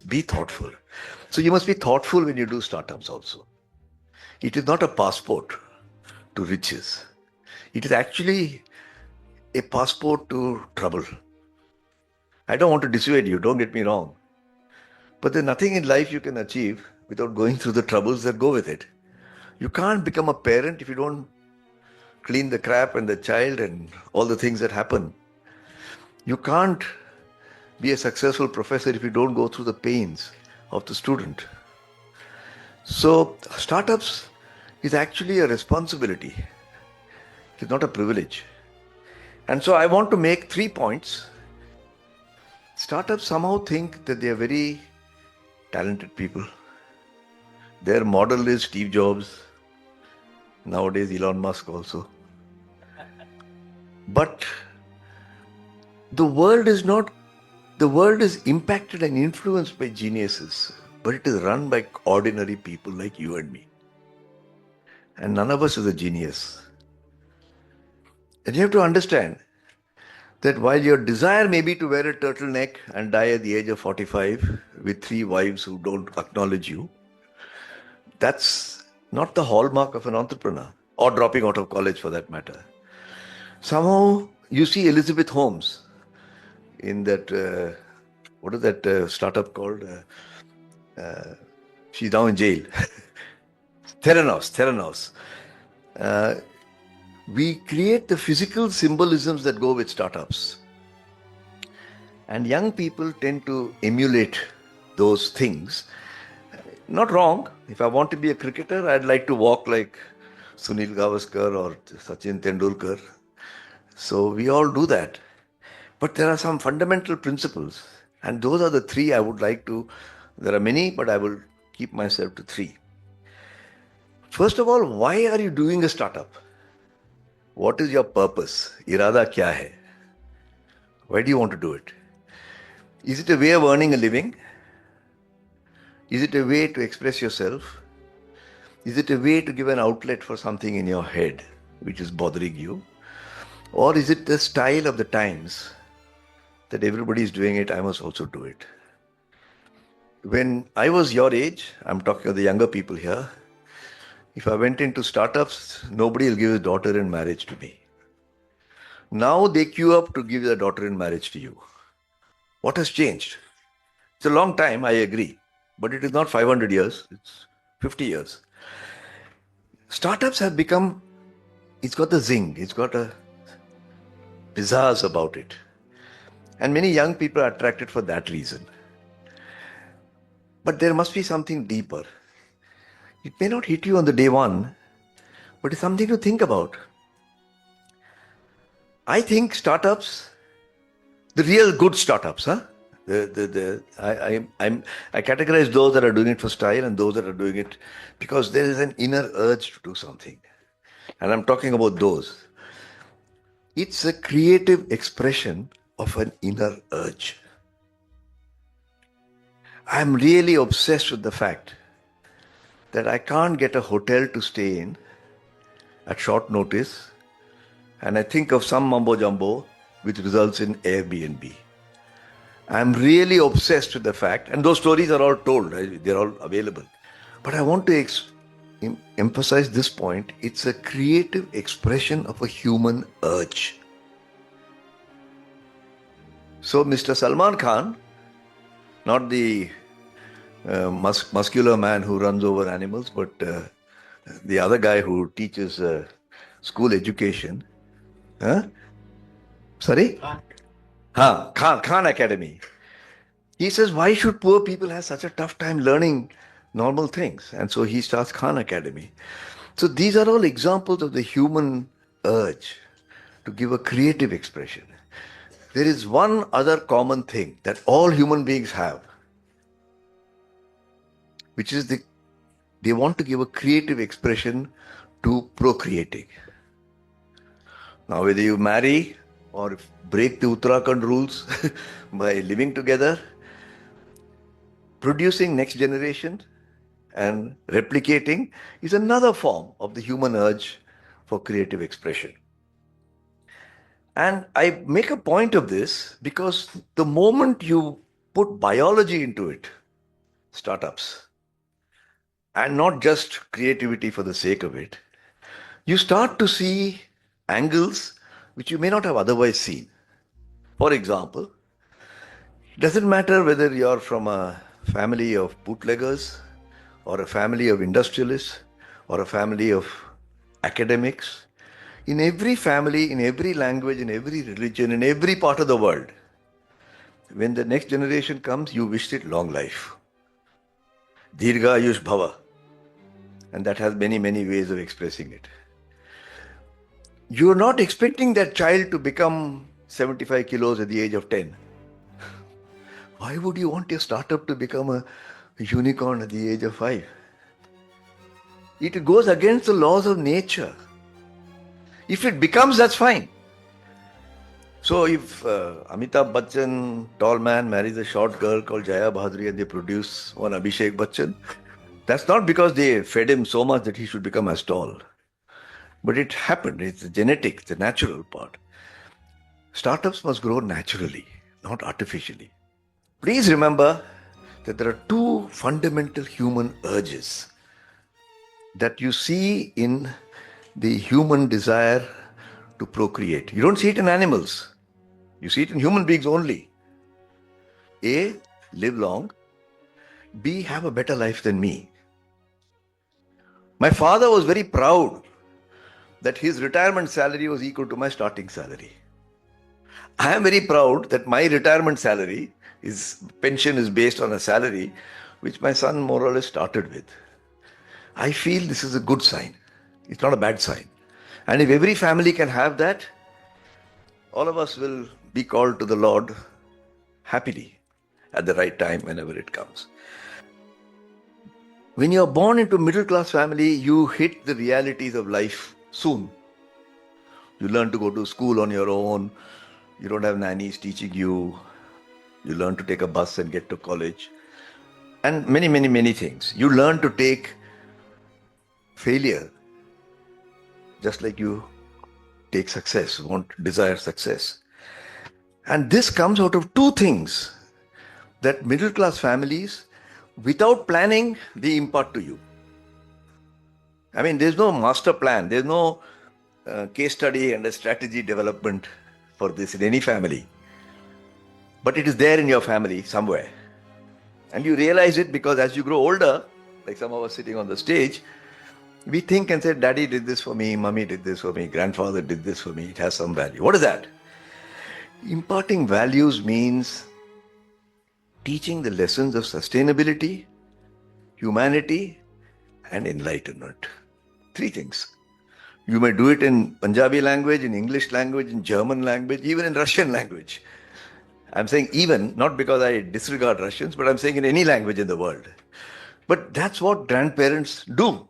Be thoughtful. So you must be thoughtful when you do startups also. It is not a passport to riches. It is actually a passport to trouble. I don't want to dissuade you, don't get me wrong. But there's nothing in life you can achieve without going through the troubles that go with it. You can't become a parent if you don't clean the crap and the child and all the things that happen. You can't be a successful professor if you don't go through the pains of the student. So, startups is actually a responsibility, it's not a privilege. And so, I want to make 3 points. Startups somehow think that they are very talented people. Their model is Steve Jobs, nowadays Elon Musk also. But the world is impacted and influenced by geniuses, but it is run by ordinary people like you and me. And none of us is a genius. And you have to understand that while your desire may be to wear a turtleneck and die at the age of 45 with 3 wives who don't acknowledge you, that's not the hallmark of an entrepreneur, or dropping out of college for that matter. Somehow you see Elizabeth Holmes in that, what is that startup called? She's now in jail. Theranos. We create the physical symbolisms that go with startups. And young people tend to emulate those things. Not wrong. If I want to be a cricketer, I'd like to walk like Sunil Gavaskar or Sachin Tendulkar. So we all do that. But there are some fundamental principles. And those are the 3 I would like to. There are many, but I will keep myself to 3. First of all, why are you doing a startup? What is your purpose? Irada kya hai? Why do you want to do it? Is it a way of earning a living? Is it a way to express yourself? Is it a way to give an outlet for something in your head which is bothering you? Or is it the style of the times that everybody is doing it, I must also do it? When I was your age, I'm talking of the younger people here, if I went into startups, nobody will give his daughter in marriage to me. Now they queue up to give their daughter in marriage to you. What has changed? It's a long time, I agree. But it is not 500 years, it's 50 years. Startups have become, it's got the zing, it's got a pizzazz about it. And many young people are attracted for that reason. But there must be something deeper. It may not hit you on the day one, but it's something to think about. I think startups, the real good startups, I categorize those that are doing it for style and those that are doing it because there is an inner urge to do something. And I'm talking about those. It's a creative expression of an inner urge. I'm really obsessed with the fact that I can't get a hotel to stay in at short notice, and I think of some mumbo jumbo which results in Airbnb. I'm really obsessed with the fact, and those stories are all told, they're all available. But I want to emphasize this point. It's a creative expression of a human urge. So Mr. Salman Khan, not the muscular man who runs over animals, but the other guy who teaches school education. Sorry? Khan Academy. He says, why should poor people have such a tough time learning normal things? And so he starts Khan Academy. So these are all examples of the human urge to give a creative expression. There is one other common thing that all human beings have, which is they want to give a creative expression to procreating. Now, whether you marry or break the Uttarakhand rules by living together, producing next generation and replicating is another form of the human urge for creative expression. And I make a point of this because the moment you put biology into it, startups, and not just creativity for the sake of it, you start to see angles which you may not have otherwise seen. For example, it doesn't matter whether you're from a family of bootleggers or a family of industrialists or a family of academics. In every family, in every language, in every religion, in every part of the world, when the next generation comes, you wish it long life. Dirga Ayush Bhava. And that has many, many ways of expressing it. You're not expecting that child to become 75 kilos at the age of 10. Why would you want your startup to become a unicorn at the age of 5? It goes against the laws of nature. If it becomes, that's fine. So if Amitabh Bachchan, tall man, marries a short girl called Jaya Bhadri and they produce one Abhishek Bachchan, that's not because they fed him so much that he should become as tall. But it happened. It's a genetic, it's a natural part. Startups must grow naturally, not artificially. Please remember that there are two fundamental human urges that you see in the human desire to procreate. You don't see it in animals. You see it in human beings only. A, live long. B, have a better life than me. My father was very proud that his retirement salary was equal to my starting salary. I am very proud that my retirement salary, his pension is based on a salary which my son more or less started with. I feel this is a good sign. It's not a bad sign. And if every family can have that, all of us will be called to the Lord happily at the right time whenever it comes. When you're born into a middle class family, you hit the realities of life soon. You learn to go to school on your own. You don't have nannies teaching you. You learn to take a bus and get to college. And many, many, many things. You learn to take failure just like you take success, desire success. And this comes out of two things that middle class families, without planning, they impart to you. I mean, there's no master plan. There's no case study and a strategy development for this in any family. But it is there in your family somewhere. And you realize it because as you grow older, like some of us sitting on the stage, we think and say, Daddy did this for me, Mummy did this for me, grandfather did this for me. It has some value. What is that? Imparting values means teaching the lessons of sustainability, humanity, and enlightenment. Three things. You may do it in Punjabi language, in English language, in German language, even in Russian language. I'm saying even, not because I disregard Russians, but I'm saying in any language in the world. But that's what grandparents do.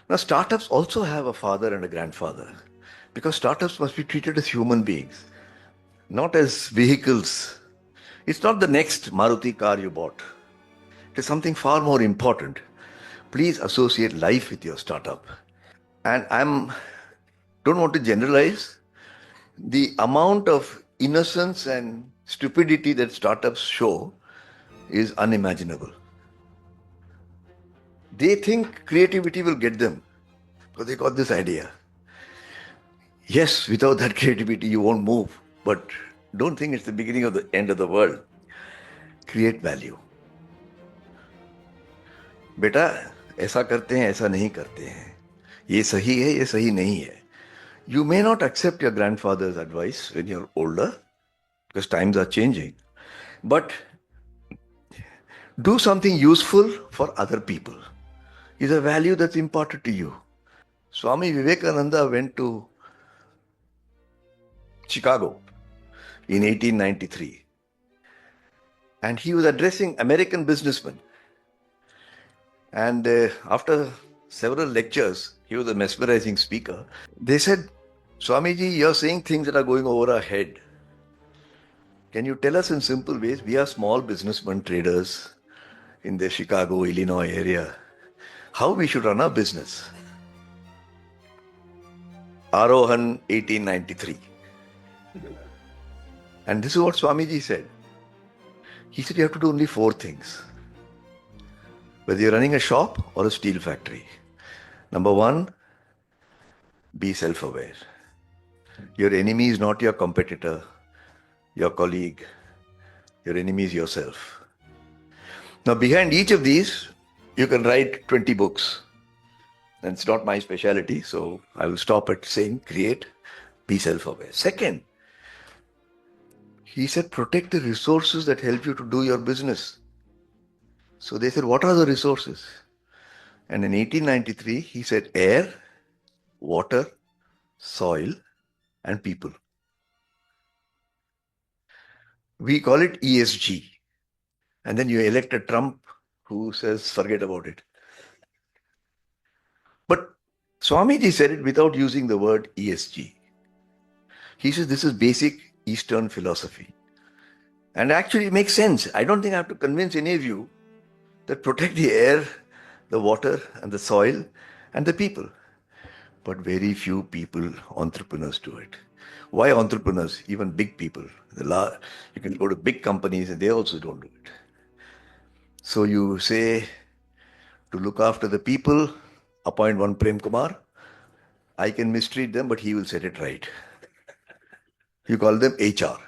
Now, startups also have a father and a grandfather because startups must be treated as human beings, not as vehicles. It's not the next Maruti car you bought. It is something far more important. Please associate life with your startup. And don't want to generalize. The amount of innocence and stupidity that startups show is unimaginable. They think creativity will get them because they got this idea. Yes, without that creativity, you won't move. But don't think it's the beginning of the end of the world. Create value. बेटा ऐसा करते हैं ऐसा नहीं करते हैं ये सही है ये सही नहीं है You may not accept your grandfather's advice when you're older because times are changing, but do something useful for other people. Is a value that's important to you. Swami Vivekananda went to Chicago in 1893 and he was addressing American businessmen. And after several lectures, he was a mesmerizing speaker. They said, Swamiji, you're saying things that are going over our head. Can you tell us in simple ways? We are small businessmen, traders in the Chicago, Illinois area. How we should run our business? Arohan 1893. And this is what Swamiji said. He said you have to do only 4 things. whether you're running a shop or a steel factory. Number one, be self-aware. Your enemy is not your competitor, your colleague. Your enemy is yourself. Now, behind each of these, you can write 20 books. And it's not my specialty, so I will stop at saying create, be self-aware. Second, he said protect the resources that help you to do your business. So they said, what are the resources? And in 1893, he said air, water, soil, and people. We call it ESG. And then you elect a Trump who says, forget about it. But Swamiji said it without using the word ESG. He says this is basic Eastern philosophy. And actually it makes sense. I don't think I have to convince any of you that protect the air, the water, and the soil, and the people. But very few people, entrepreneurs, do it. Why entrepreneurs? Even big people. You can go to big companies and they also don't do it. So you say to look after the people, appoint one Prem Kumar. I can mistreat them, but he will set it right. You call them HR.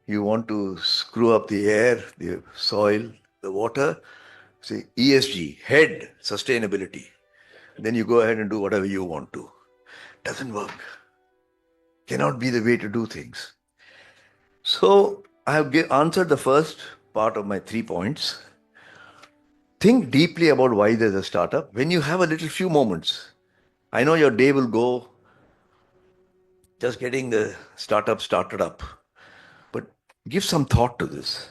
You want to screw up the air, the soil, the water, say ESG, head, sustainability. Then you go ahead and do whatever you want to. Doesn't work. Cannot be the way to do things. So I have answered the first part of my 3 points. Think deeply about why there's a startup. When you have a little few moments, I know your day will go just getting the startup started up, but give some thought to this.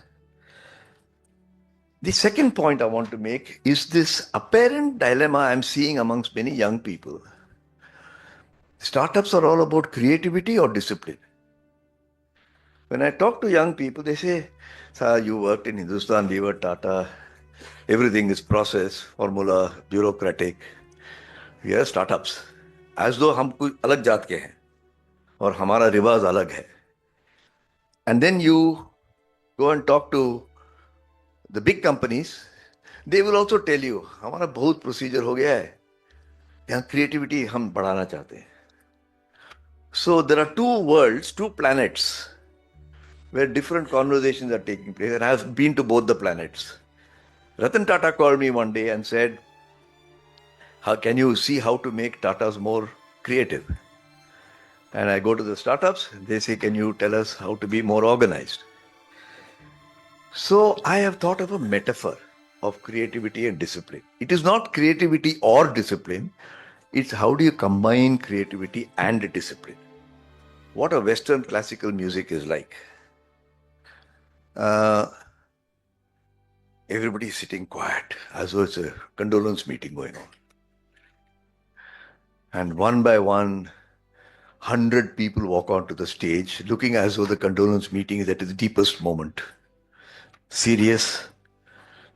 The second point I want to make is this apparent dilemma I'm seeing amongst many young people. Startups are all about creativity or discipline. When I talk to young people, they say, Sir, you worked in Hindustan Lever, Tata, everything is process, formula, bureaucratic. We are startups. As though हम कोई अलग जात के हैं और हमारा रिवाज अलग है. And then you go and talk to the big companies, they will also tell you, हमारा बहुत procedure हो गया है. यहाँ creativity हम बढ़ाना चाहते हैं. So there are two worlds, two planets, where different conversations are taking place, and I have been to both the planets. Ratan Tata called me one day and said, can you see how to make Tatas more creative? And I go to the startups, they say, can you tell us how to be more organized? So I have thought of a metaphor of creativity and discipline. It is not creativity or discipline, it's how do you combine creativity and discipline. What a Western classical music is like. Everybody is sitting quiet, as though it's a condolence meeting going on. And one by one, 100 people walk onto the stage, looking as though the condolence meeting is at its deepest moment. Serious.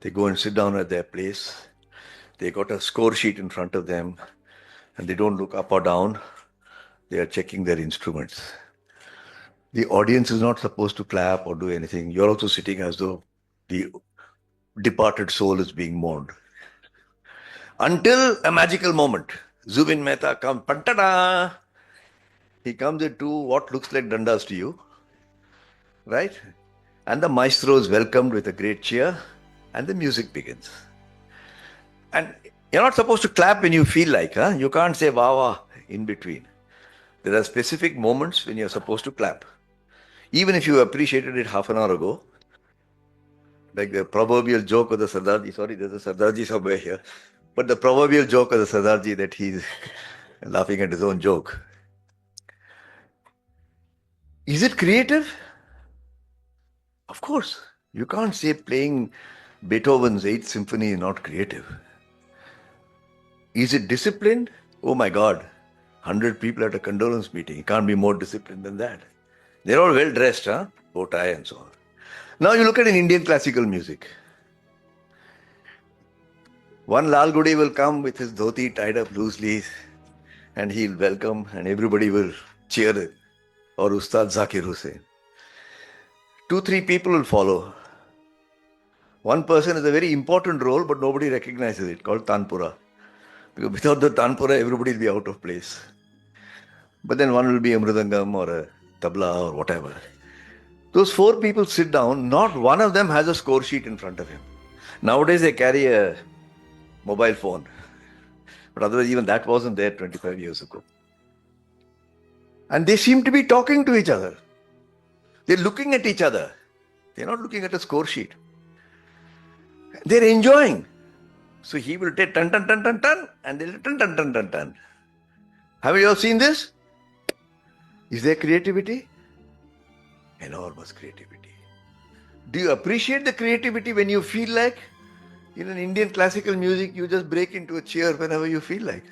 They go and sit down at their place. They got a score sheet in front of them, and they don't look up or down. They are checking their instruments. The audience is not supposed to clap or do anything. You're also sitting as though the departed soul is being mourned. Until a magical moment. Zubin Mehta comes, pantada! He comes into what looks like dandas to you, right? And the maestro is welcomed with a great cheer, and the music begins. And you're not supposed to clap when you feel like, huh? You can't say wah wah in between. There are specific moments when you're supposed to clap. Even if you appreciated it half an hour ago, like the proverbial joke of the Sardarji, sorry, there's a Sardarji somewhere here, but the proverbial joke of the Sardarji that he's laughing at his own joke. Is it creative? Of course. You can't say playing Beethoven's 8th Symphony is not creative. Is it disciplined? Oh my God, 100 people at a condolence meeting. You can't be more disciplined than that. They're all well dressed, huh? Bow tie and so on. Now you look at an Indian classical music. One Lal Gudi will come with his dhoti tied up loosely and he'll welcome and everybody will cheer it. Or Ustad Zakir Hussain. 2-3 people will follow. One person has a very important role, but nobody recognizes it, called Tanpura. Because without the Tanpura, everybody will be out of place. But then one will be a Mridangam or a Tabla or whatever. Those four people sit down, not one of them has a score sheet in front of him. Nowadays they carry a mobile phone. But otherwise, even that wasn't there 25 years ago. And they seem to be talking to each other. They're looking at each other. They're not looking at a score sheet. They're enjoying. So he will take tan tan tan tan tan and they'll tan tan tan tan tan. Have you all seen this? Is there creativity? Enormous creativity. Do you appreciate the creativity when you feel like? In an Indian classical music, you just break into a cheer whenever you feel like.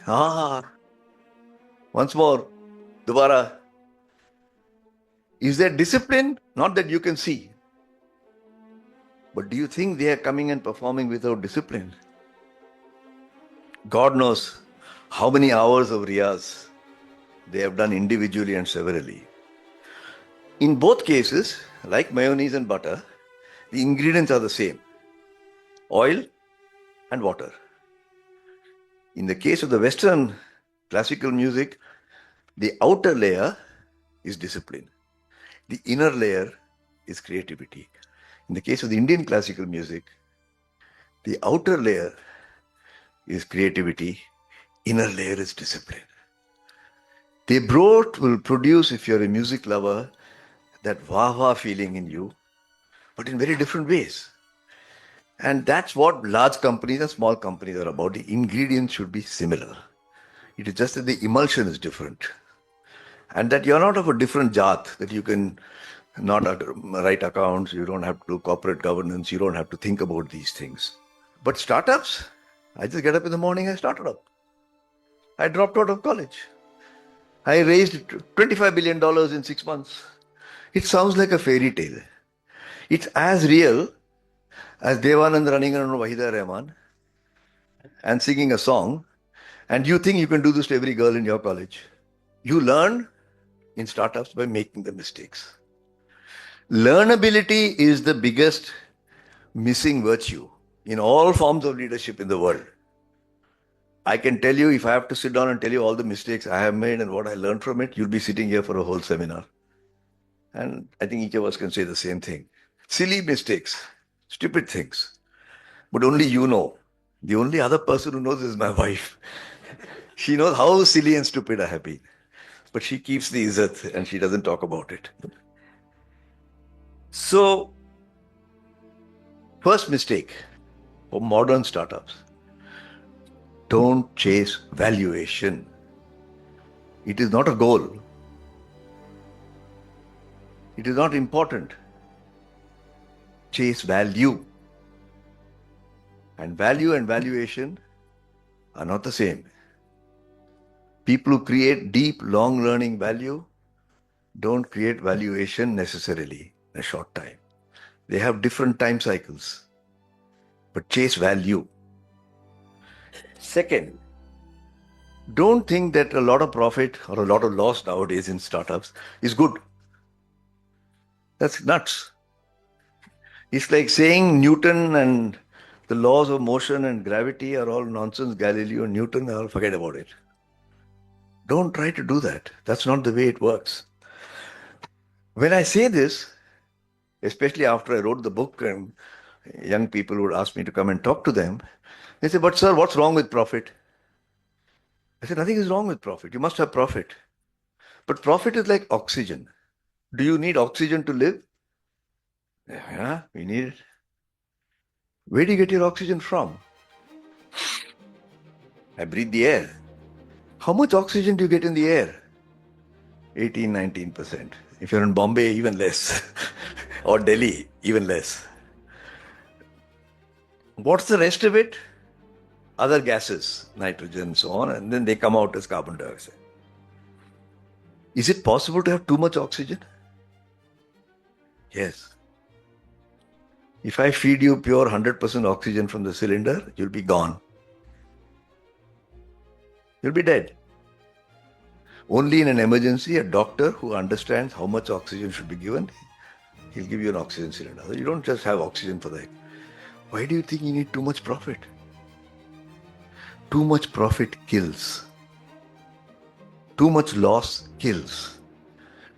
Once more, Dubara. Is there discipline? Not that you can see. But do you think they are coming and performing without discipline? God knows how many hours of riyaz they have done individually and severally. In both cases, like mayonnaise and butter, the ingredients are the same. Oil and water. In the case of the Western classical music, the outer layer is discipline. The inner layer is creativity. In the case of the Indian classical music, the outer layer is creativity, inner layer is discipline. They both will produce, if you're a music lover, that wah-wah feeling in you, but in very different ways. And that's what large companies and small companies are about. The ingredients should be similar. It is just that the emulsion is different. And that you're not of a different jat, that you can not write accounts, you don't have to do corporate governance, you don't have to think about these things. But startups, I just get up in the morning, I started up. I dropped out of college. I raised $25 billion in 6 months. It sounds like a fairy tale. It's as real as Devanand running around Wahida Rahman and singing a song, and you think you can do this to every girl in your college. You learn in startups by making the mistakes. Learnability is the biggest missing virtue in all forms of leadership in the world. I can tell you, if I have to sit down and tell you all the mistakes I have made and what I learned from it, you'll be sitting here for a whole seminar. And I think each of us can say the same thing. Silly mistakes, stupid things. But only you know. The only other person who knows is my wife. She knows how silly and stupid I have been. But she keeps the izzat and she doesn't talk about it. So, first mistake for modern startups. Don't chase valuation. It is not a goal. It is not important. Chase value. And value and valuation are not the same. People who create deep, long learning value don't create valuation necessarily in a short time. They have different time cycles. But chase value. Second, don't think that a lot of profit or a lot of loss nowadays in startups is good. That's nuts. It's like saying Newton and the laws of motion and gravity are all nonsense. Galileo and Newton, I'll forget about it. Don't try to do that. That's not the way it works. When I say this, especially after I wrote the book and young people would ask me to come and talk to them, they say, but sir, what's wrong with profit? I said, nothing is wrong with profit. You must have profit. But profit is like oxygen. Do you need oxygen to live? Yeah, we need it. Where do you get your oxygen from? I breathe the air. How much oxygen do you get in the air? 18, 19%. If you're in Bombay, even less. Or Delhi, even less. What's the rest of it? Other gases, nitrogen, so on, and then they come out as carbon dioxide. Is it possible to have too much oxygen? Yes. If I feed you pure 100% oxygen from the cylinder, you'll be gone. You'll be dead. Only in an emergency, a doctor who understands how much oxygen should be given, he'll give you an oxygen cylinder. You don't just have oxygen for that. Why do you think you need too much profit? Too much profit kills. Too much loss kills.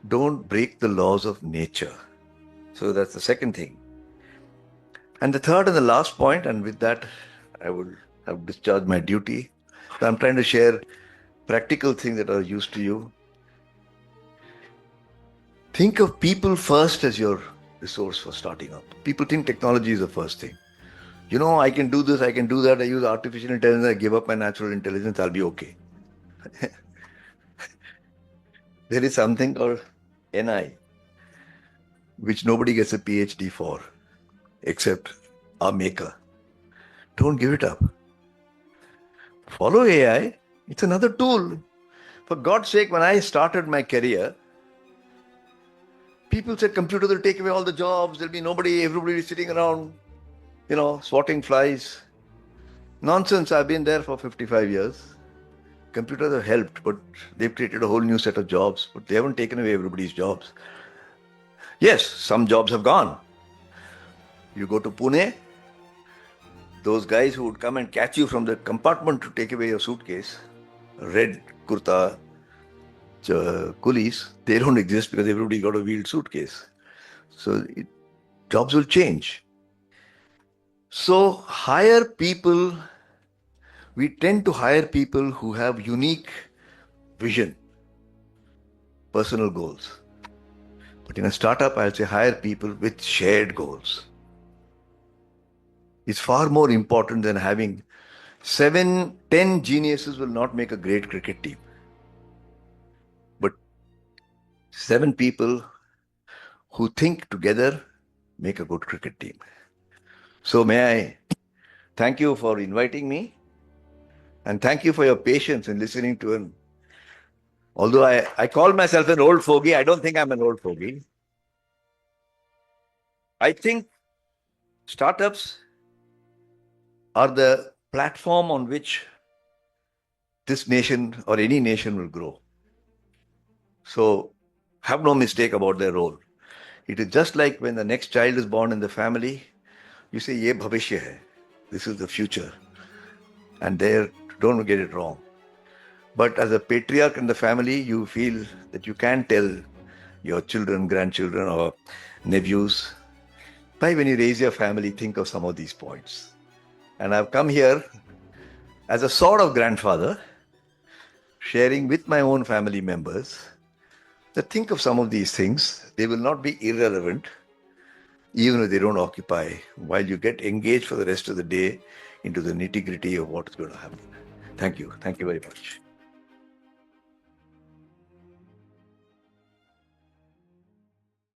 Don't break the laws of nature. So that's the second thing. And the third and the last point, and with that, I will have discharged my duty. So I'm trying to share practical things that are used to you. Think of people first as your resource for starting up. People think technology is the first thing. You know, I can do this, I can do that, I use artificial intelligence, I give up my natural intelligence, I'll be okay. There is something called NI, which nobody gets a PhD for, except our maker. Don't give it up. Follow AI. It's another tool. For God's sake, when I started my career, people said computers will take away all the jobs. There'll be nobody, everybody sitting around, swatting flies. Nonsense. I've been there for 55 years. Computers have helped, but they've created a whole new set of jobs, but they haven't taken away everybody's jobs. Yes, some jobs have gone. You go to Pune, those guys who would come and catch you from the compartment to take away your suitcase, red kurta, coolies, they don't exist because everybody got a wheeled suitcase. So jobs will change. So hire people. We tend to hire people who have unique vision, personal goals. But in a startup, I'll say hire people with shared goals. It's far more important than having 7, 10 geniuses will not make a great cricket team. But 7 people who think together make a good cricket team. So may I thank you for inviting me, and thank you for your patience in listening to him. Although I call myself an old fogey, I don't think I'm an old fogey. I think startups are the platform on which this nation or any nation will grow. So have no mistake about their role. It is just like when the next child is born in the family, you say, ye bhavishya hai. This is the future. And there, don't get it wrong. But as a patriarch in the family, you feel that you can tell your children, grandchildren, or nephews, by when you raise your family, think of some of these points. And I've come here as a sort of grandfather, sharing with my own family members, that think of some of these things. They will not be irrelevant, even if they don't occupy, while you get engaged for the rest of the day into the nitty-gritty of what is going to happen. Thank you. Thank you very much.